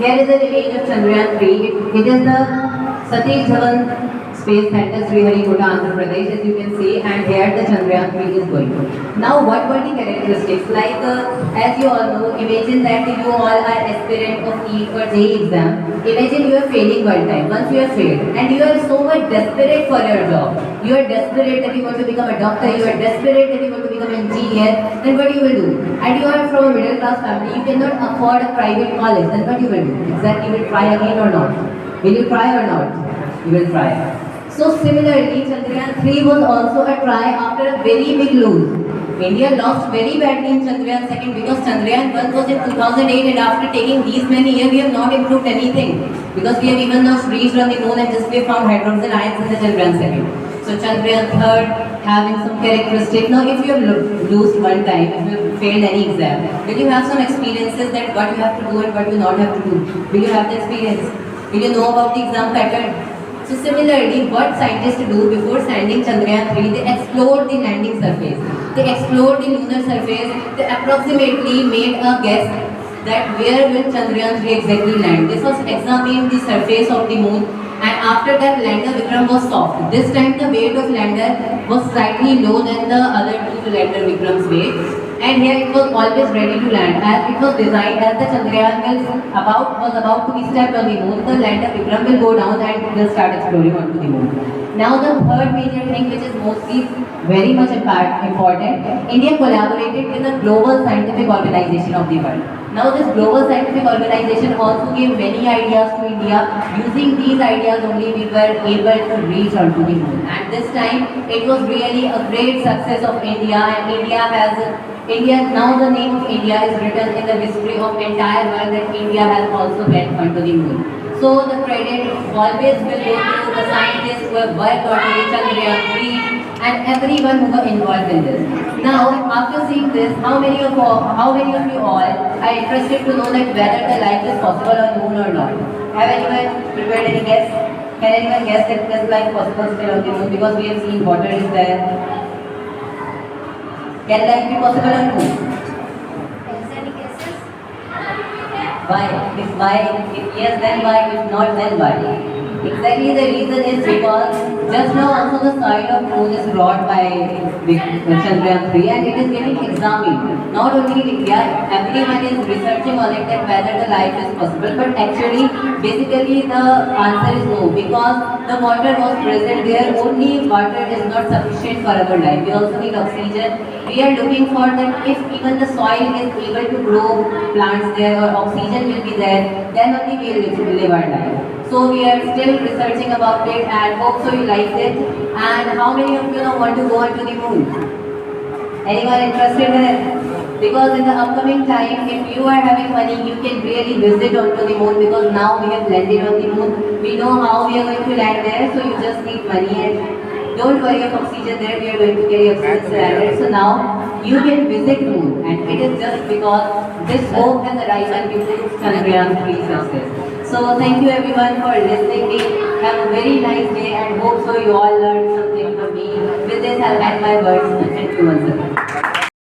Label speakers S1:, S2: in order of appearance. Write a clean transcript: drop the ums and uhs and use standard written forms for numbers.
S1: Here is an image of Chandrayaan-3. It is the Satish Dhawan Space Center, Sriharikota, Andhra Pradesh, as you can see, and here the Chandrayaan-3 is going. Now, what were the characteristics? Like, as you all know, imagine that you all are aspirant of NEET or JEE exam. Imagine you are failing one time. Once you are failed, and you are so much desperate for your job. You are desperate that you want to become a doctor. You are desperate that you want to become an engineer. Then what you will do? And you are from a middle class family. You cannot afford a private college. Then what you will do? Exactly, you will try again or not? Will you try or not? You will try. So similarly, Chandrayaan-3 was also a try after a very big lose. India lost very badly in Chandrayaan-2 because Chandrayaan-1 was in 2008, and after taking these many years, we have not improved anything. Because we have even now reached on the moon and just we have found hydrogen ions in the Chandrayaan-2. So Chandrayaan-3 having some characteristics. Now if you have lost one time, if you have failed any exam, will you have some experiences that what you have to do and what you not have to do? Will you have the experience? Will you know about the exam pattern? So similarly, what scientists do before sending Chandrayaan-3, they explored the landing surface. They explored the lunar surface. They approximately made a guess that where will Chandrayaan-3 exactly land. This was examining the surface of the moon, and after that lander Vikram was soft. This time the weight of lander was slightly low than the other two lander Vikram's weight. And here it was always ready to land, as it was designed as the Chandrayaan was about to be stepped on the moon. The lander Vikram will go down and will start exploring onto the moon. Now the third major thing, which is mostly very much important, India collaborated with the global scientific organization of the world. Now this global scientific organization also gave many ideas to India. Using these ideas only we were able to reach onto the moon. And this time it was really a great success of India, and now the name of India is written in the history of entire world that India has also went onto the moon. So the credit always will go to the scientists who have worked on the Chandrayaan-3 and everyone who were involved in this. Now, after seeing this, how many of you all are interested to know that whether the life is possible on moon or not? Have anyone prepared any guess? Can anyone guess that there's life possible still on the moon? Because we have seen water is there. Can life be possible on moon?
S2: Any guesses?
S1: Why? If yes, then why? If not, then why? Exactly, the reason is because just now also the side of moon is brought by Chandrayaan-3 and it is getting examined. Not only in India, everyone is researching on it that whether the life is possible. But actually, basically the answer is no, because the water was present there. Only water is not sufficient for our life. We also need oxygen. We are looking for that if even the soil is able to grow plants there or oxygen will be there, then only we will live our life. So we are still researching about it and hope so you liked it. And how many of you want to go onto the moon? Anyone interested in it? Because in the upcoming time, if you are having money, you can really visit onto the moon, because now we have landed on the moon. We know how we are going to land there, so you just need money, and don't worry of oxygen there, we are going to carry oxygen cylinder. So now you can visit moon, and it is just because this hope has arisen due to Chandrayaan-3 success. So thank you everyone for listening. Have a very nice day and hope so you all learned something from me. With this, I'll add my words. Thank you once again.